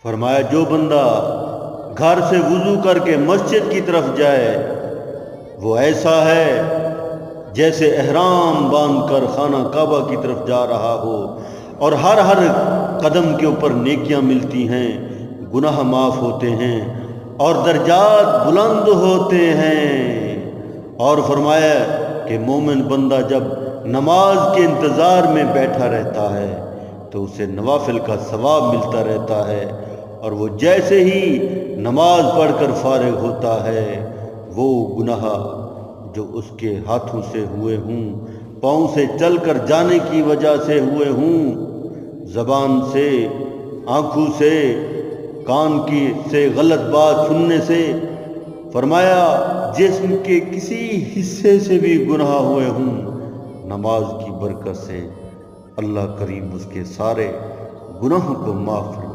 فرمایا جو بندہ گھر سے وضو کر کے مسجد کی طرف جائے وہ ایسا ہے جیسے احرام باندھ کر خانہ کعبہ کی طرف جا رہا ہو، اور ہر قدم کے اوپر نیکیاں ملتی ہیں، گناہ معاف ہوتے ہیں اور درجات بلند ہوتے ہیں۔ اور فرمایا کہ مومن بندہ جب نماز کے انتظار میں بیٹھا رہتا ہے تو اسے نوافل کا ثواب ملتا رہتا ہے، اور وہ جیسے ہی نماز پڑھ کر فارغ ہوتا ہے وہ گناہ جو اس کے ہاتھوں سے ہوئے ہوں، پاؤں سے چل کر جانے کی وجہ سے ہوئے ہوں، زبان سے، آنکھوں سے، کان سے غلط بات سننے سے، فرمایا جسم کے کسی حصے سے بھی گناہ ہوئے ہوں، نماز کی برکت سے اللہ کریم اس کے سارے گناہوں کو معاف فرمائے۔